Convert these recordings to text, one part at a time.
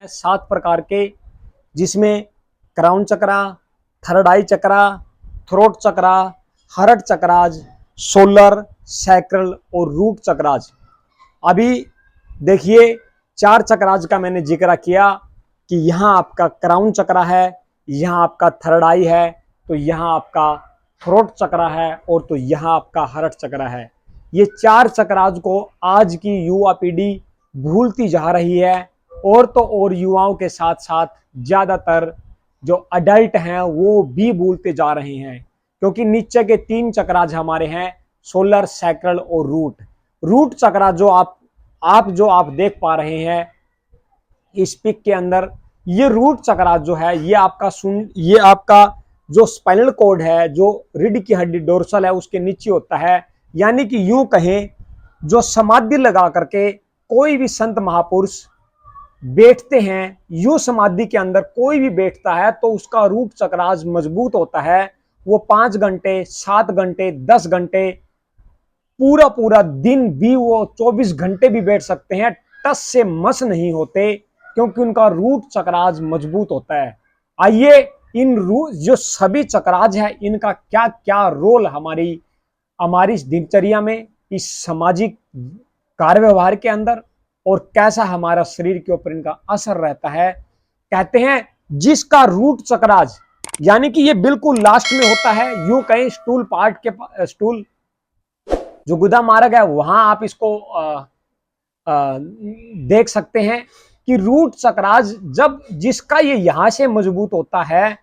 7 प्रकार के, जिसमें क्राउन चक्रा, थर्ड आई चक्रा, थ्रोट चक्रा, हार्ट चक्राज, सोलर, सैक्रल और रूट चक्राज। अभी देखिए 4 चक्राज का मैंने जिक्र किया कि यहाँ आपका क्राउन चक्रा है, यहाँ आपका थर्ड आई है, तो यहाँ आपका थ्रोट चक्रा है और तो यहाँ आपका हार्ट चक्रा है। ये 4 चक्राज को आज की युवा पीढ़ी भूलती जा रही है और तो और युवाओं के साथ साथ ज्यादातर जो अडल्ट हैं वो भी भूलते जा रहे हैं, क्योंकि नीचे के 3 चक्राज हमारे हैं, सोलर, सैक्रल और रूट। रूट चक्रा जो आप देख पा रहे हैं इस पिक के अंदर, ये रूट चक्रा जो है ये आपका जो स्पाइनल कॉर्ड है, जो रीढ़ की हड्डी डोर्सल है उसके नीचे होता है। यानी कि यूं कहें, जो समाधि लगा करके कोई भी संत महापुरुष बैठते हैं, यूं समाधि के अंदर कोई भी बैठता है तो उसका रूट चक्राज मजबूत होता है। वो 5 घंटे, 7 घंटे, 10 घंटे, पूरा पूरा दिन भी वो 24 घंटे भी बैठ सकते हैं, टस से मस नहीं होते, क्योंकि उनका रूट चक्राज मजबूत होता है। आइए इन रूट जो सभी चक्राज है इनका क्या क्या रोल हमारी हमारी दिनचर्या में, इस सामाजिक कार्य व्यवहार के अंदर, और कैसा हमारा शरीर के ऊपर इनका असर रहता है। कहते हैं जिसका रूट चक्राज, यानी कि ये बिल्कुल लास्ट में होता है, यूं कहें स्टूल पार्ट के स्टूल जो गुदा मार्ग है वहां आप इसको देख सकते हैं कि रूट चक्राज जब जिसका ये यहां से मजबूत होता है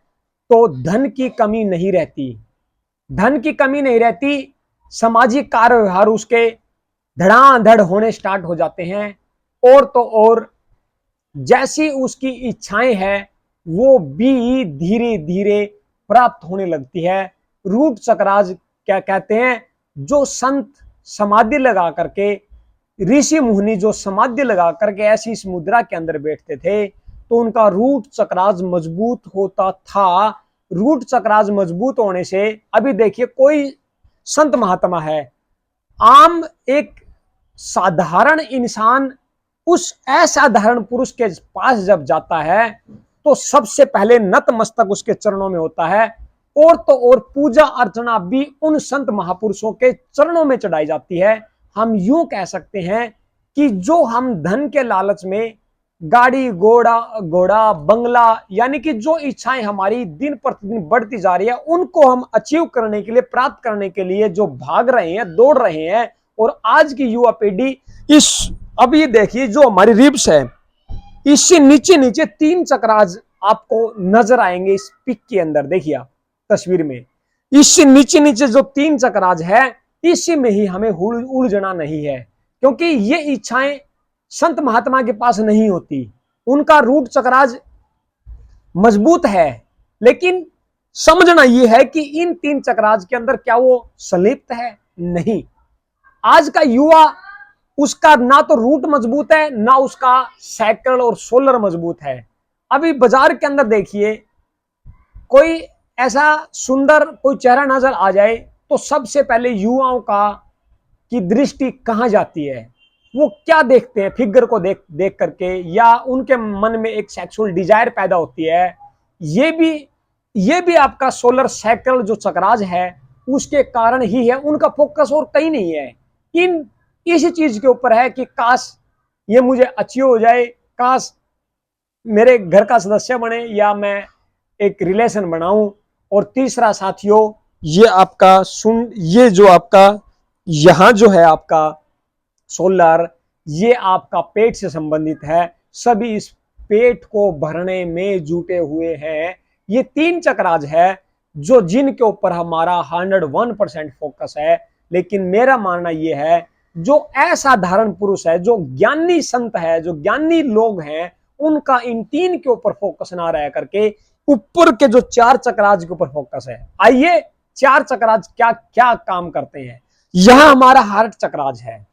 तो धन की कमी नहीं रहती, धन की कमी नहीं रहती। सामाजिक कार्य व्यवहार उसके धड़ाधड़ होने स्टार्ट हो जाते हैं, और तो और जैसी उसकी इच्छाएं हैं वो भी धीरे धीरे प्राप्त होने लगती है। रूट चक्राज क्या कहते हैं, जो संत समाधि लगा करके, ऋषि मुनि जो समाधि लगा करके ऐसी इस मुद्रा के अंदर बैठते थे तो उनका रूट चक्राज मजबूत होता था। रूट चक्राज मजबूत होने से, अभी देखिए कोई संत महात्मा है, आम एक साधारण इंसान उस असाधारण पुरुष के पास जब जाता है तो सबसे पहले नतमस्तक उसके चरणों में होता है, और तो और पूजा अर्चना भी उन संत महापुरुषों के चरणों में चढ़ाई जाती है। हम यूं कह सकते हैं कि जो हम धन के लालच में गाड़ी घोड़ा बंगला, यानी कि जो इच्छाएं हमारी दिन प्रतिदिन बढ़ती जा रही है उनको हम अचीव करने के लिए, प्राप्त करने के लिए जो भाग रहे हैं, दौड़ रहे हैं, और आज की युवा पीढ़ी इस, अब ये देखिए जो हमारी रिब्स है इससे नीचे नीचे 3 चक्राज आपको नजर आएंगे इस पिक के अंदर। देखिए तस्वीर में इससे नीचे नीचे जो 3 चक्राज है इसी में ही हमें उलझना नहीं है, क्योंकि ये इच्छाएं संत महात्मा के पास नहीं होती, उनका रूट चक्राज मजबूत है। लेकिन समझना यह है कि इन 3 चक्राज के अंदर क्या वो संलिप्त है? नहीं। आज का युवा, उसका ना तो रूट मजबूत है ना उसका सैक्रल और सोलर मजबूत है। अभी बाजार के अंदर देखिए, कोई ऐसा सुंदर कोई चेहरा नजर आ जाए तो सबसे पहले युवाओं की दृष्टि कहां जाती है? वो क्या देखते हैं? फिगर को देख करके, या उनके मन में एक सेक्सुअल डिजायर पैदा होती है। ये भी आपका सोलर सैक्रल जो चक्राज है उसके कारण ही है। उनका फोकस और कहीं नहीं है, इसी चीज के ऊपर है कि काश ये मुझे अचीव हो जाए, काश मेरे घर का सदस्य बने, या मैं एक रिलेशन बनाऊं। और तीसरा साथियों, ये जो आपका यहां जो है आपका सोलर, ये आपका पेट से संबंधित है। सभी इस पेट को भरने में जुटे हुए हैं। ये 3 चक्राज है जो जिनके ऊपर हमारा 101% फोकस है। लेकिन मेरा मानना यह है, जो असाधारण पुरुष है, जो ज्ञानी संत है, जो ज्ञानी लोग हैं, उनका इन 3 के ऊपर फोकस ना रह करके ऊपर के जो 4 चक्राज के ऊपर फोकस है। आइए 4 चक्राज क्या क्या काम करते हैं। यह हमारा हार्ट चक्राज है।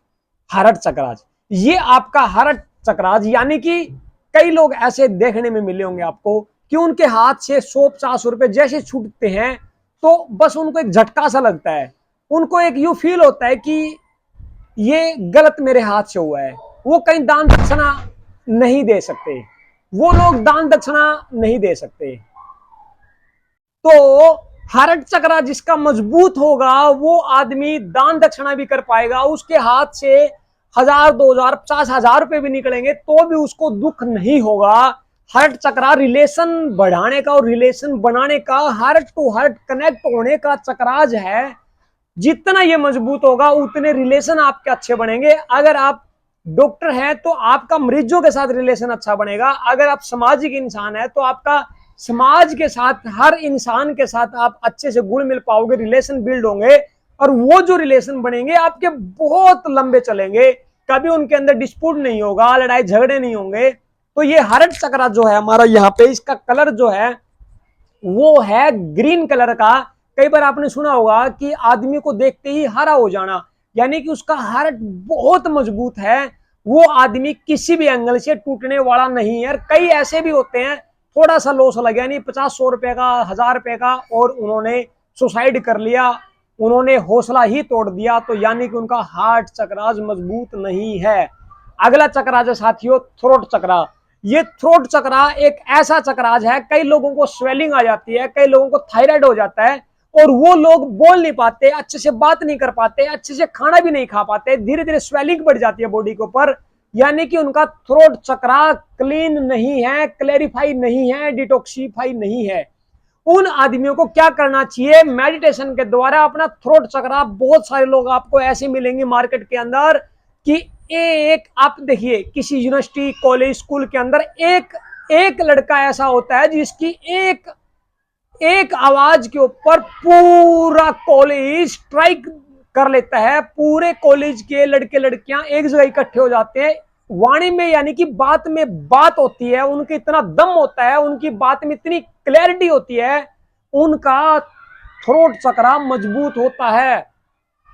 हार्ट चक्राज, ये आपका हार्ट चक्राज, यानी कि कई लोग ऐसे देखने में मिले होंगे आपको कि उनके हाथ से 100-50 रुपए जैसे छूटते हैं तो बस उनको एक झटका सा लगता है, उनको एक यू फील होता है कि ये गलत मेरे हाथ से हुआ है। वो कहीं दान दक्षिणा नहीं दे सकते, वो लोग दान दक्षिणा नहीं दे सकते। तो हार्ट चक्रा जिसका मजबूत होगा वो आदमी दान दक्षिणा भी कर पाएगा। उसके हाथ से 1000, 2000, 50,000 रुपए भी निकलेंगे तो भी उसको दुख नहीं होगा। हार्ट चक्रा रिलेशन बढ़ाने का और रिलेशन बनाने का, हार्ट टू हार्ट कनेक्ट होने का चक्राज है। जितना ये मजबूत होगा उतने रिलेशन आपके अच्छे बनेंगे। अगर आप डॉक्टर हैं तो आपका मरीजों के साथ रिलेशन अच्छा बनेगा। अगर आप सामाजिक इंसान है तो आपका समाज के साथ, हर इंसान के साथ आप अच्छे से घुल मिल पाओगे, रिलेशन बिल्ड होंगे और वो जो रिलेशन बनेंगे आपके बहुत लंबे चलेंगे। कभी उनके अंदर डिस्प्यूट नहीं होगा, लड़ाई झगड़े नहीं होंगे। तो ये हार्ट चक्रा जो है हमारा यहाँ पे, इसका कलर जो है वो है ग्रीन कलर का। कई बार आपने सुना होगा कि आदमी को देखते ही हरा हो जाना, यानी कि उसका हार्ट बहुत मजबूत है। वो आदमी किसी भी एंगल से टूटने वाला नहीं है। कई ऐसे भी होते हैं थोड़ा सा लॉस लग गया, नहीं 50-100 रुपए का, 1000 रुपए का, और उन्होंने सुसाइड कर लिया, उन्होंने हौसला ही तोड़ दिया, तो यानी कि उनका हार्ट चक्राज मजबूत नहीं है। अगला चक्राज है साथियों थ्रोट चक्रा। ये थ्रोट चक्रा एक ऐसा चक्राज है, कई लोगों को स्वेलिंग आ जाती है, कई लोगों को थायराइड हो जाता है और वो लोग बोल नहीं पाते, अच्छे से बात नहीं कर पाते, अच्छे से खाना भी नहीं खा पाते, धीरे धीरे स्वेलिंग बढ़ जाती है बॉडी के ऊपर। यानी कि उनका थ्रोट चक्रा क्लीन नहीं है, क्लेरिफाई नहीं है, डिटॉक्सिफाई नहीं है। उन आदमियों को क्या करना चाहिए? मेडिटेशन के द्वारा अपना थ्रोट चक्रा, बहुत सारे लोग आपको ऐसे मिलेंगे मार्केट के अंदर कि एक, आप देखिए किसी यूनिवर्सिटी, कॉलेज, स्कूल के अंदर एक एक लड़का ऐसा होता है जिसकी एक एक आवाज के ऊपर पूरा कॉलेज स्ट्राइक कर लेता है। पूरे कॉलेज के लड़के लड़कियां एक जगह इकट्ठे हो जाते हैं। वाणी में यानी कि बात में बात होती है, उनके इतना दम होता है, उनकी बात में इतनी क्लैरिटी होती है, उनका थ्रोट चक्रा मजबूत होता है।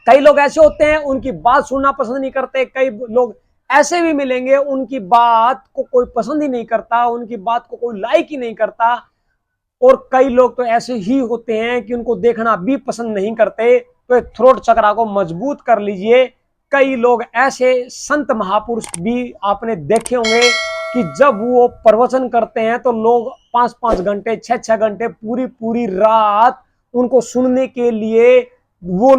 कई लोग ऐसे होते हैं उनकी बात सुनना पसंद नहीं करते, कई लोग ऐसे भी मिलेंगे उनकी बात को कोई पसंद ही नहीं करता, उनकी बात को कोई लाइक ही नहीं करता। और कई लोग तो ऐसे ही होते हैं कि उनको देखना भी पसंद नहीं करते। तो थ्रोट चक्रा को मजबूत कर लीजिए। कई लोग ऐसे संत महापुरुष भी आपने देखे होंगे कि जब वो प्रवचन करते हैं तो लोग 5-5 घंटे, 6-6 घंटे, पूरी पूरी रात उनको सुनने के लिए वो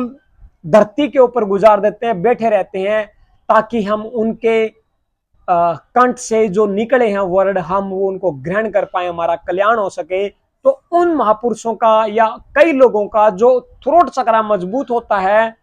धरती के ऊपर गुजार देते हैं, बैठे रहते हैं, ताकि हम उनके कंठ से जो निकले हैं वर्ड, हम वो उनको ग्रहण कर पाए, हमारा कल्याण हो सके। तो उन महापुरुषों का या कई लोगों का जो थ्रोट चक्रा मजबूत होता है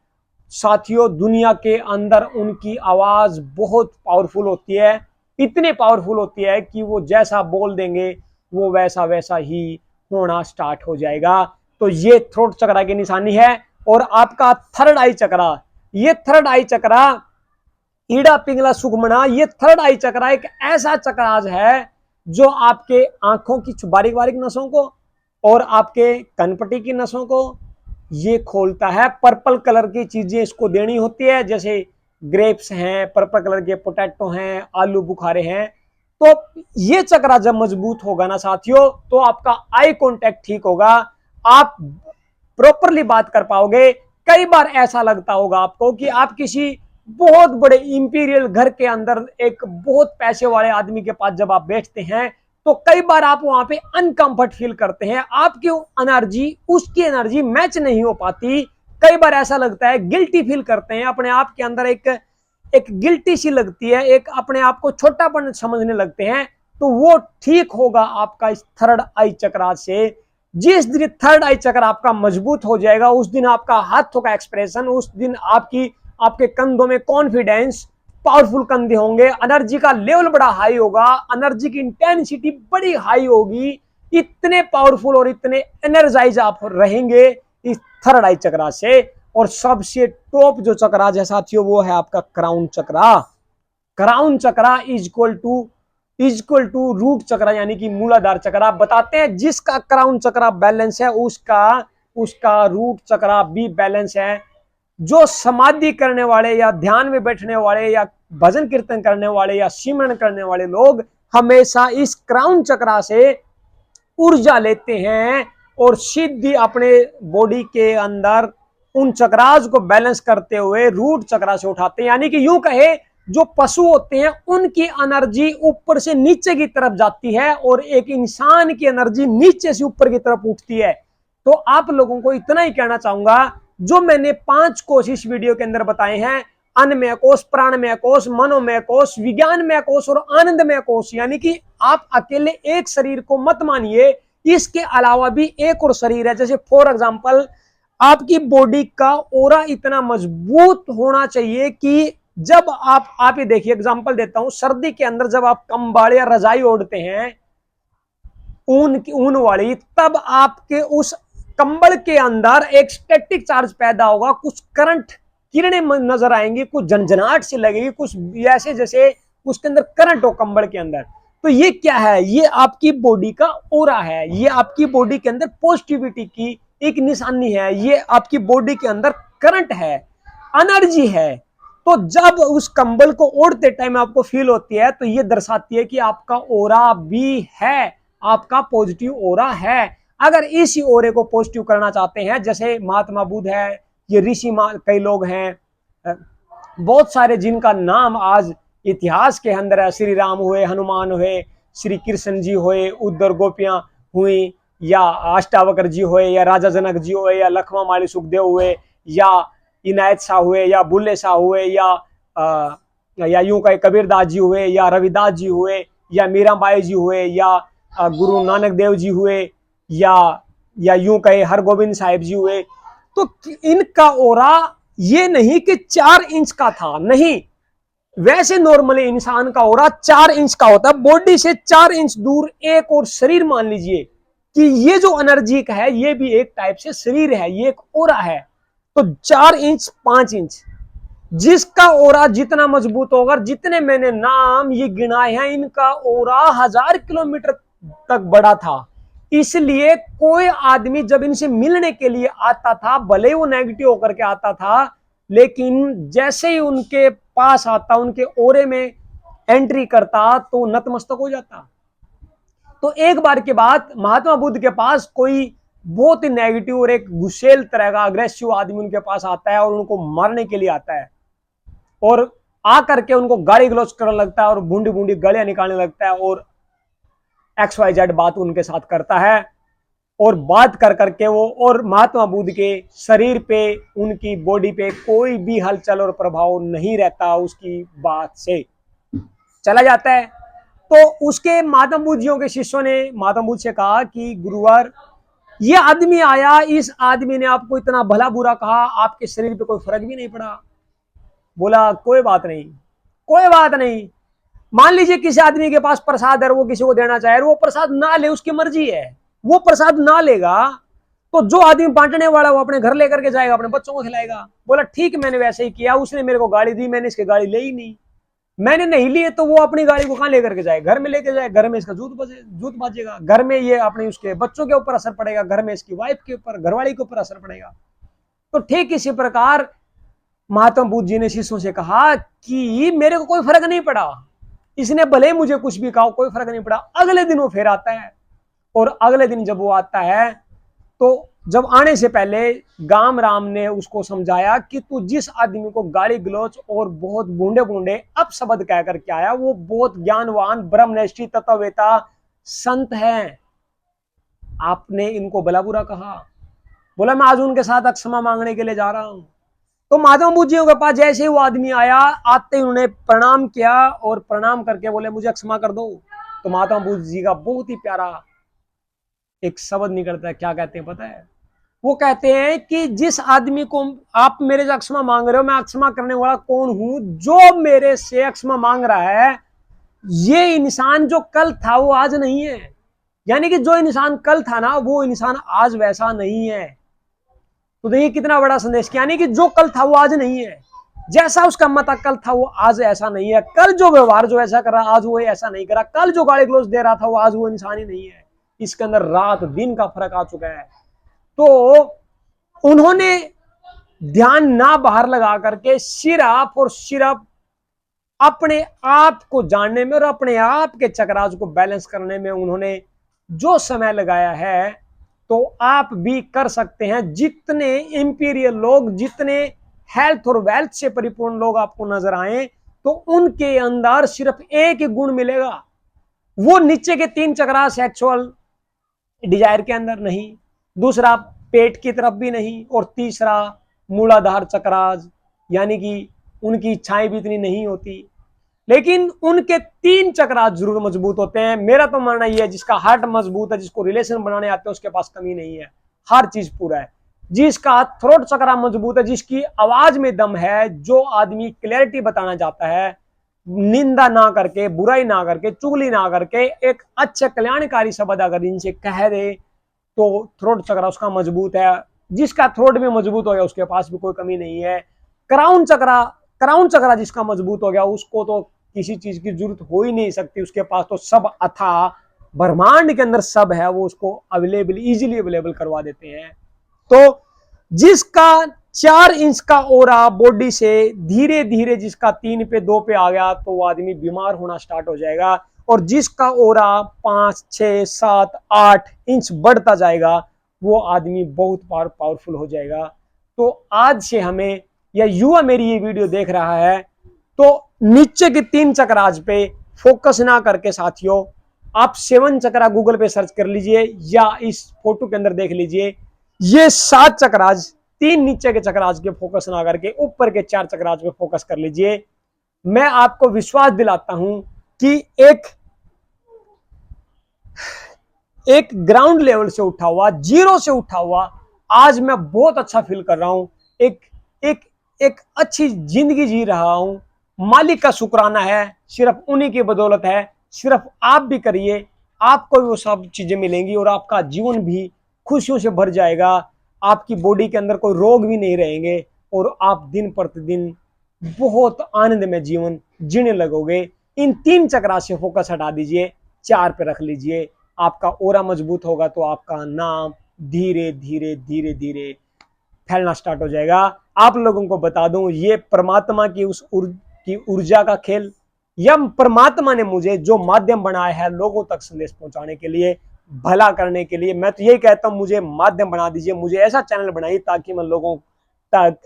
साथियों, दुनिया के अंदर उनकी आवाज बहुत पावरफुल होती है। इतनी पावरफुल होती है कि वो जैसा बोल देंगे वो वैसा वैसा ही होना स्टार्ट हो जाएगा। तो ये थ्रोट चक्रा की निशानी है। और आपका थर्ड आई चक्रा, ये थर्ड आई चक्रा ईड़ा पिंगला सुखमना, ये थर्ड आई चक्रा एक ऐसा चक्राज है जो आपके आंखों की बारीक बारीक नसों को और आपके कनपट्टी की नसों को ये खोलता है। पर्पल कलर की चीजें इसको देनी होती है, जैसे ग्रेप्स हैं, पर्पल कलर के पोटैटो हैं, आलू बुखारे हैं। तो ये चक्रा जब मजबूत होगा ना साथियों, तो आपका आई कांटेक्ट ठीक होगा, आप प्रॉपरली बात कर पाओगे। कई बार ऐसा लगता होगा आपको कि आप किसी बहुत बड़े इंपीरियल घर के अंदर एक बहुत पैसे वाले आदमी के पास जब आप बैठते हैं तो कई बार आप वहां पे अनकंफर्ट फील करते हैं, आपकी एनर्जी उसकी एनर्जी मैच नहीं हो पाती। कई बार ऐसा लगता है, गिल्टी फील करते हैं, अपने आप के अंदर एक गिल्टी सी लगती है, एक अपने आप को छोटापन समझने लगते हैं। तो वो ठीक होगा आपका इस थर्ड आई चक्रा से। जिस दिन थर्ड आई चक्र आपका मजबूत हो जाएगा उस दिन आपका हाथों का एक्सप्रेशन, उस दिन आपके कंधों में कॉन्फिडेंस, पावरफुल कंधे होंगे, एनर्जी का लेवल बड़ा हाई होगा, एनर्जी की इंटेंसिटी बड़ी हाई होगी। इतने पावरफुल और इतने एनर्जाइज आप रहेंगे इस थर्ड आई चक्रा से। और सबसे टॉप जो चक्रा है साथियों वो है आपका crown chakra. Crown chakra equal to root chakra यानी कि मूलाधार चक्रा। बताते हैं जिसका क्राउन चक्रा बैलेंस है उसका रूट चक्रा भी बैलेंस है। जो समाधि करने वाले या ध्यान में बैठने वाले या भजन कीर्तन करने वाले या सिमरन करने वाले लोग हमेशा इस क्राउन चक्रा से ऊर्जा लेते हैं और सिद्धि अपने बॉडी के अंदर उन चक्रास को बैलेंस करते हुए रूट चक्रा से उठाते हैं। यानी कि यूं कहे जो पशु होते हैं उनकी एनर्जी ऊपर से नीचे की तरफ जाती है और एक इंसान की एनर्जी नीचे से ऊपर की तरफ उठती है। तो आप लोगों को इतना ही कहना चाहूंगा, जो मैंने 5 कोश इस वीडियो के अंदर बताए हैं, अन्नमय कोश, प्राणमय कोश, मनोमय कोश, विज्ञानमय कोश और आनंदमय कोश, यानी कि आप अकेले एक शरीर को मत मानिए, इसके अलावा भी एक और शरीर है। जैसे फॉर एग्जांपल आपकी बॉडी का ऑरा इतना मजबूत होना चाहिए कि जब आप ही देखिए, एग्जांपल देता हूं, सर्दी के अंदर जब आप कंबल या रजाई ओढ़ते हैं ऊन वाली, तब आपके उस कंबल के अंदर एक स्टैटिक चार्ज पैदा होगा, कुछ करंट किरणें नजर आएंगी, कुछ झंझनाहट सी लगेगी, कुछ ऐसे जैसे उसके अंदर करंट हो कंबल के अंदर। तो ये क्या है? ये आपकी बॉडी का ऑरा है, ये आपकी बॉडी के अंदर पॉजिटिविटी की एक निशानी है, ये आपकी बॉडी के अंदर करंट है, एनर्जी है। तो जब उस कंबल को ओढ़ते टाइम आपको फील होती है, तो ये दर्शाती है कि आपका ऑरा भी है, आपका पॉजिटिव ऑरा है। अगर इसी ऑरे को पॉजिटिव करना चाहते हैं, जैसे महात्मा बुद्ध है, ये ऋषि कई लोग हैं, बहुत सारे जिनका नाम आज इतिहास के अंदर है, श्री राम हुए, हनुमान हुए, श्री कृष्ण जी हुए, उद्धर गोपियां हुई, या अष्टावक्र जी हुए, या राजा जनक जी हुए, या लखमा माली सुखदेव हुए, या इनायत शाह हुए, या बुल्ले शाह हुए, या यूं कहे कबीरदास जी हुए, या रविदास जी हुए, या मीराबाई जी हुए, या गुरु नानक देव जी हुए, या यूं कहे हरगोविंद साहिब जी हुए। तो इनका ऑरा ये नहीं कि 4 इंच का था, नहीं। वैसे नॉर्मली इंसान का ऑरा 4 इंच का होता है, बॉडी से 4 इंच दूर एक और शरीर मान लीजिए कि ये जो एनर्जी का है, ये भी एक टाइप से शरीर है, ये एक ऑरा है। तो 4 इंच 5 इंच, जिसका ऑरा जितना मजबूत होगा, जितने मैंने नाम ये गिनाए हैं, इनका ऑरा 1000 किलोमीटर तक बड़ा था। इसलिए कोई आदमी जब इनसे मिलने के लिए आता था, भले वो नेगेटिव होकर के आता था, लेकिन जैसे ही उनके पास आता, उनके ऑरे में एंट्री करता, तो नतमस्तक हो जाता। तो एक बार के बाद महात्मा बुद्ध के पास कोई बहुत ही नेगेटिव और एक गुस्सेल तरह का अग्रेसिव आदमी उनके पास आता है और उनको मारने के लिए आता है, और आकर के उनको गाली गलौज करने लगता है और बूंदी बूंदी गालियां निकालने लगता है, और XYZ बात उनके साथ करता है, और बात कर करके वो, और महात्मा बुद्ध के शरीर पे, उनकी बॉडी पे कोई भी हलचल और प्रभाव नहीं रहता, उसकी बात से चला जाता है। तो उसके महात्मा बुद्ध जियों के शिष्यों ने महात्मा बुद्ध से कहा कि गुरुवर, ये आदमी आया, इस आदमी ने आपको इतना भला बुरा कहा, आपके शरीर पे कोई फर्क भी नहीं पड़ा। बोला कोई बात नहीं, कोई बात नहीं। मान लीजिए किसी आदमी के पास प्रसाद है, वो किसी को देना चाहे, वो प्रसाद ना ले, उसकी मर्जी है, वो प्रसाद ना लेगा, तो जो आदमी बांटने वाला वो अपने घर लेकर के जाएगा, अपने बच्चों को खिलाएगा। बोला ठीक, मैंने वैसे ही किया, उसने मेरे को गाली दी, मैंने इसकी गाली ले ही नहीं, मैंने नहीं लिए, तो वो अपनी गाड़ी को कहां लेकर के जाए? घर में लेके जाए, घर में इसका जूत बाजेगा, घर में ये अपने उसके बच्चों के ऊपर असर पड़ेगा, घर में इसकी वाइफ के ऊपर, घरवाली के ऊपर असर पड़ेगा। तो ठीक इसी प्रकार महात्मा बुद्ध जी ने शिष्यों से कहा कि मेरे को कोई फर्क नहीं पड़ा, इसने भले मुझे कुछ भी कहा, कोई फर्क नहीं पड़ा। अगले दिन वो फिर आता है, और अगले दिन जब वो आता है, तो जब आने से पहले गाम राम ने उसको समझाया कि तू जिस आदमी को गाली गलौच और बहुत बूंदे बूंदे अपशब्द कह करके आया, वो बहुत ज्ञानवान ब्रह्मनिष्ठ तत्ववेता संत है, आपने इनको भला बुरा कहा। बोला मैं आज उनके साथ क्षमा मांगने के लिए जा रहा हूं। तो महात्मा बुद्ध जी के पास जैसे ही वो आदमी आया, आते ही उन्होंने प्रणाम किया, और प्रणाम करके बोले मुझे क्षमा कर दो। तो महात्मा बुद्ध जी का बहुत ही प्यारा एक शब्द निकलता है, क्या कहते हैं पता है? वो कहते हैं कि जिस आदमी को आप मेरे से क्षमा मांग रहे हो, मैं क्षमा करने वाला कौन हूं? जो मेरे से क्षमा मांग रहा है, ये इंसान जो कल था वो आज नहीं है। यानी कि जो इंसान कल था ना, वो इंसान आज वैसा नहीं है। तो देखिए कितना बड़ा संदेश, यानी कि जो कल था वो आज नहीं है, जैसा उसका मत कल था वो आज ऐसा नहीं है, कल जो व्यवहार जो ऐसा कर रहा आज वो ऐसा नहीं करा, कल जो गाली गलौज दे रहा था वो आज वो इंसान ही नहीं है। इसके अंदर रात दिन का फर्क आ चुका है। तो उन्होंने ध्यान ना बाहर लगा करके सिर्फ और सिर्फ अपने आप को जानने में और अपने आप के चक्रास को बैलेंस करने में उन्होंने जो समय लगाया है, तो आप भी कर सकते हैं। जितने इंपीरियल लोग, जितने हेल्थ और वेल्थ से परिपूर्ण लोग आपको नजर आए, तो उनके अंदर सिर्फ एक ही गुण मिलेगा, वो नीचे के 3 चक्रा सेक्सुअल डिजायर के अंदर नहीं, दूसरा पेट की तरफ भी नहीं, और तीसरा मूलाधार चक्राज, यानी कि उनकी इच्छाएं भी इतनी नहीं होती। लेकिन उनके 3 चक्रास जरूर मजबूत होते हैं। मेरा तो मानना यह है, जिसका हार्ट मजबूत है, जिसको रिलेशन बनाने आते हैं, उसके पास कमी नहीं है, हर चीज पूरा है। जिसका थ्रोट चक्रा मजबूत है, जिसकी आवाज में दम है, जो आदमी क्लैरिटी बताना चाहता है, निंदा ना करके, बुराई ना करके, चुगली ना करके, एक अच्छे कल्याणकारी शब्द अगर इनसे कह दे तो थ्रोट चक्रा उसका मजबूत है। जिसका थ्रोट भी मजबूत हो गया, उसके पास भी कोई कमी नहीं है। क्राउन चक्रा जिसका मजबूत हो गया, उसको तो किसी चीज की जरूरत हो ही नहीं सकती, उसके पास तो सब अथा ब्रह्मांड के अंदर सब है, वो उसको अवेलेबल, इजीली अवेलेबल करवा देते हैं। तो जिसका 4 इंच का ओरा बॉडी से धीरे धीरे जिसका 3 पे 2 पे आ गया, तो वो आदमी बीमार होना स्टार्ट हो जाएगा। और जिसका ओरा 5, 6, 7, 8 इंच बढ़ता जाएगा, वो आदमी बहुत पावरफुल हो जाएगा। तो आज से हमें, या युवा मेरी ये वीडियो देख रहा है, तो नीचे के 3 चक्राज पे फोकस ना करके साथियों, आप 7 चक्रा गूगल पे सर्च कर लीजिए, या इस फोटो के अंदर देख लीजिए। ये 7 चक्राज, 3 नीचे के चक्राज के फोकस ना करके ऊपर के 4 चक्राज पे फोकस कर लीजिए। मैं आपको विश्वास दिलाता हूं कि एक ग्राउंड लेवल से उठा हुआ, जीरो से उठा हुआ, आज मैं बहुत अच्छा फील कर रहा हूं, एक एक एक अच्छी जिंदगी जी रहा हूं। मालिक का शुक्राना है, सिर्फ उन्हीं की बदौलत है। सिर्फ आप भी करिए, आपको भी वो सब चीजें मिलेंगी, और आपका जीवन भी खुशियों से भर जाएगा। आपकी बॉडी के अंदर कोई रोग भी नहीं रहेंगे, और आप दिन प्रतिदिन बहुत आनंद में जीवन जीने लगोगे। इन 3 चक्रा से फोकस हटा दीजिए, 4 पे रख लीजिए। आपका ओरा मजबूत होगा, तो आपका नाम धीरे धीरे धीरे धीरे फैलना स्टार्ट हो जाएगा। आप लोगों को बता दूं, ये परमात्मा की की ऊर्जा का खेल, या परमात्मा ने मुझे जो माध्यम बनाया है लोगों तक संदेश पहुंचाने के लिए, भला करने के लिए, मैं तो यही कहता हूं, मुझे माध्यम बना दीजिए, मुझे ऐसा चैनल बनाइए ताकि मैं लोगों तक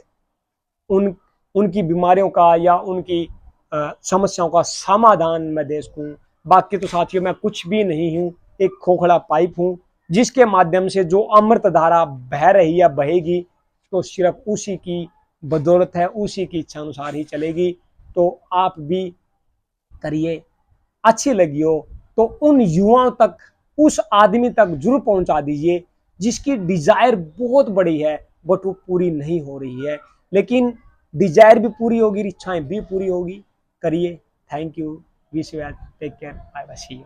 उनकी बीमारियों का, या उनकी समस्याओं का समाधान मैं दे सकूं। बाकी तो साथियों, मैं कुछ भी नहीं हूं, एक खोखला पाइप हूं, जिसके माध्यम से जो अमृत धारा बह रही है, बहेगी, तो सिर्फ उसी की बदौलत है, उसी की इच्छा अनुसार ही चलेगी। तो आप भी करिए, अच्छी लगी हो तो उन युवाओं तक, उस आदमी तक जरूर पहुंचा दीजिए जिसकी डिजायर बहुत बड़ी है, बट वो पूरी नहीं हो रही है। लेकिन डिजायर भी पूरी होगी, इच्छाएं भी पूरी होगी। करिए। Thank you. Wish you, take care, bye bye, see you.